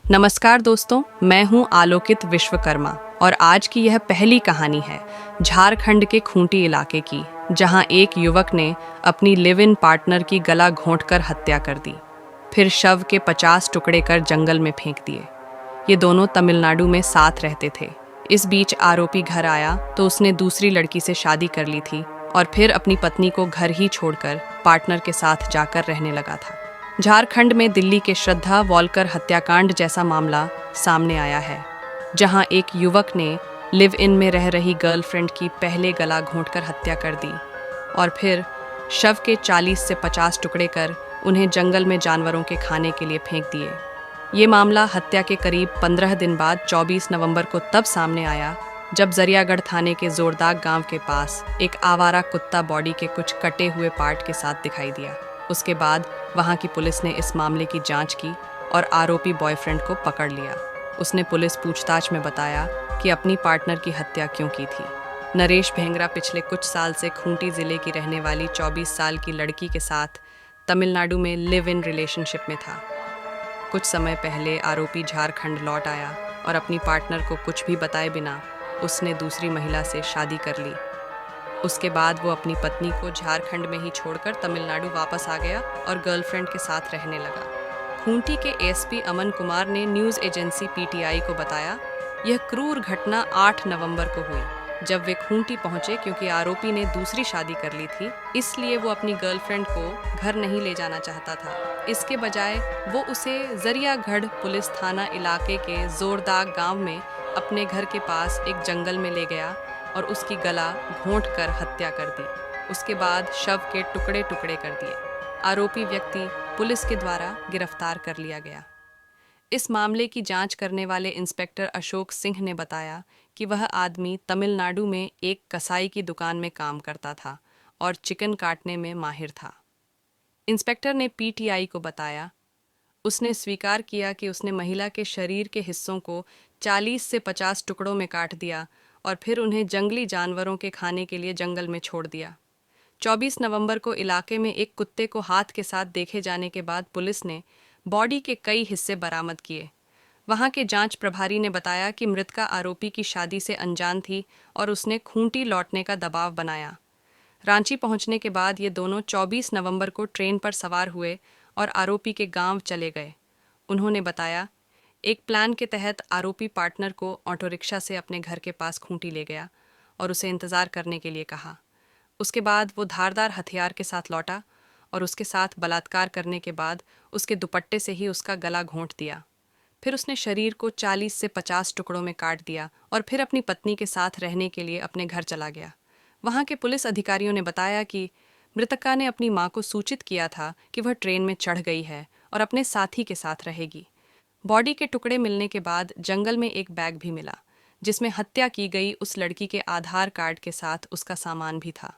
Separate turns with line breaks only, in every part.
नमस्कार दोस्तों, मैं हूं आलोकित विश्वकर्मा और आज की यह पहली कहानी है झारखंड के खूंटी इलाके की, जहां एक युवक ने अपनी लिव इन पार्टनर की गला घोंटकर हत्या कर दी, फिर शव के 50 टुकड़े कर जंगल में फेंक दिए। ये दोनों तमिलनाडु में साथ रहते थे। इस बीच आरोपी घर आया तो उसने दूसरी लड़की से शादी कर ली थी और फिर अपनी पत्नी को घर ही छोड़कर पार्टनर के साथ जाकर रहने लगा था। झारखंड में दिल्ली के श्रद्धा वॉलकर हत्याकांड जैसा मामला सामने आया है, जहां एक युवक ने लिव इन में रह रही गर्लफ्रेंड की पहले गला घोंटकर हत्या कर दी और फिर शव के 40 से 50 टुकड़े कर उन्हें जंगल में जानवरों के खाने के लिए फेंक दिए। ये मामला हत्या के करीब 15 दिन बाद 24 नवंबर को तब सामने आया जब जरियागढ़ थाने के जोरदाग गांव के पास एक आवारा कुत्ता बॉडी के कुछ कटे हुए पार्ट के साथ दिखाई दिया। उसके बाद वहां की पुलिस ने इस मामले की जांच की और आरोपी बॉयफ्रेंड को पकड़ लिया। उसने पुलिस पूछताछ में बताया कि अपनी पार्टनर की हत्या क्यों की थी। नरेश भेंगरा पिछले कुछ साल से खूंटी जिले की रहने वाली 24 साल की लड़की के साथ तमिलनाडु में लिव इन रिलेशनशिप में था। कुछ समय पहले आरोपी झारखंड लौट आया और अपनी पार्टनर को कुछ भी बताए बिना उसने दूसरी महिला से शादी कर ली। उसके बाद वो अपनी पत्नी को झारखंड में ही छोड़कर तमिलनाडु वापस आ गया और गर्लफ्रेंड के साथ रहने लगा। खूंटी के एसपी अमन कुमार ने न्यूज़ एजेंसी पीटीआई को बताया, यह क्रूर घटना 8 नवंबर को हुई जब वे खूंटी पहुंचे, क्योंकि आरोपी ने दूसरी शादी कर ली थी, इसलिए वो अपनी गर्लफ्रेंड को घर नहीं ले जाना चाहता था। इसके बजाय वो उसे जरियागढ़ पुलिस थाना इलाके के जोरदाग गांव में अपने घर के पास एक जंगल में ले गया और उसकी गला घोंट कर हत्या कर दी। उसके बाद शव के टुकड़े टुकड़े कर दिए। आरोपी व्यक्ति पुलिस के द्वारा गिरफ्तार कर लिया गया। इस मामले की जांच करने वाले इंस्पेक्टर अशोक सिंह ने बताया कि वह आदमी तमिलनाडु में एक कसाई की दुकान में काम करता था और चिकन काटने में माहिर था। इंस्पेक्टर ने पीटीआई को बताया, उसने स्वीकार किया कि उसने महिला के शरीर के हिस्सों को 40 से 50 टुकड़ों में काट दिया और फिर उन्हें जंगली जानवरों के खाने के लिए जंगल में छोड़ दिया। 24 नवंबर को इलाके में एक कुत्ते को हाथ के साथ देखे जाने के बाद पुलिस ने बॉडी के कई हिस्से बरामद किए। वहां के जांच प्रभारी ने बताया कि मृतका आरोपी की शादी से अनजान थी और उसने खूंटी लौटने का दबाव बनाया। रांची पहुंचने के बाद ये दोनों 24 नवंबर को ट्रेन पर सवार हुए और आरोपी के गांव चले गए। उन्होंने बताया, एक प्लान के तहत आरोपी पार्टनर को ऑटो रिक्शा से अपने घर के पास खूंटी ले गया और उसे इंतज़ार करने के लिए कहा। उसके बाद वो धारदार हथियार के साथ लौटा और उसके साथ बलात्कार करने के बाद उसके दुपट्टे से ही उसका गला घोंट दिया। फिर उसने शरीर को 40 से 50 टुकड़ों में काट दिया और फिर अपनी पत्नी के साथ रहने के लिए अपने घर चला गया। वहाँ के पुलिस अधिकारियों ने बताया कि मृतका ने अपनी मां को सूचित किया था कि वह ट्रेन में चढ़ गई है और अपने साथी के साथ रहेगी। बॉडी के टुकड़े मिलने के बाद जंगल में एक बैग भी मिला, जिसमें हत्या की गई उस लड़की के आधार कार्ड के साथ उसका सामान भी था।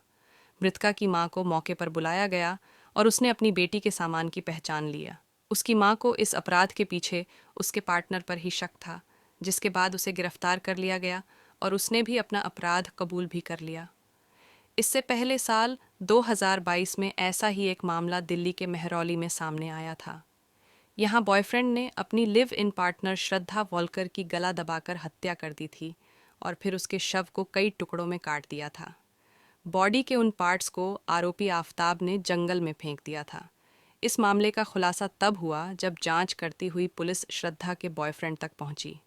मृतका की मां को मौके पर बुलाया गया और उसने अपनी बेटी के सामान की पहचान लिया। उसकी मां को इस अपराध के पीछे उसके पार्टनर पर ही शक था, जिसके बाद उसे गिरफ्तार कर लिया गया और उसने भी अपना अपराध कबूल भी कर लिया। इससे पहले साल 2022 में ऐसा ही एक मामला दिल्ली के मेहरौली में सामने आया था। यहाँ बॉयफ्रेंड ने अपनी live in partner Shraddha Volker की गला दबाकर हत्या कर दी थी और फिर उसके शव को कई टुकड़ों में काट दिया था। बॉडी के उन पार्ट्स को आरोपी आफताब ने जंगल में फेंक दिया था। इस मामले का खुलासा तब हुआ जब जांच करती हुई पुलिस श्रद्धा के बॉयफ्रेंड तक पहुंची।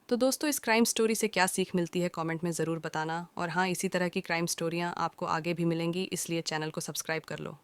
तो दोस्तों, इस क्राइम स्टोरी से क्या सीख मिलती है कमेंट में ज़रूर बताना, और हाँ, इसी तरह की क्राइम स्टोरियाँ आपको आगे भी मिलेंगी, इसलिए चैनल को सब्सक्राइब कर लो।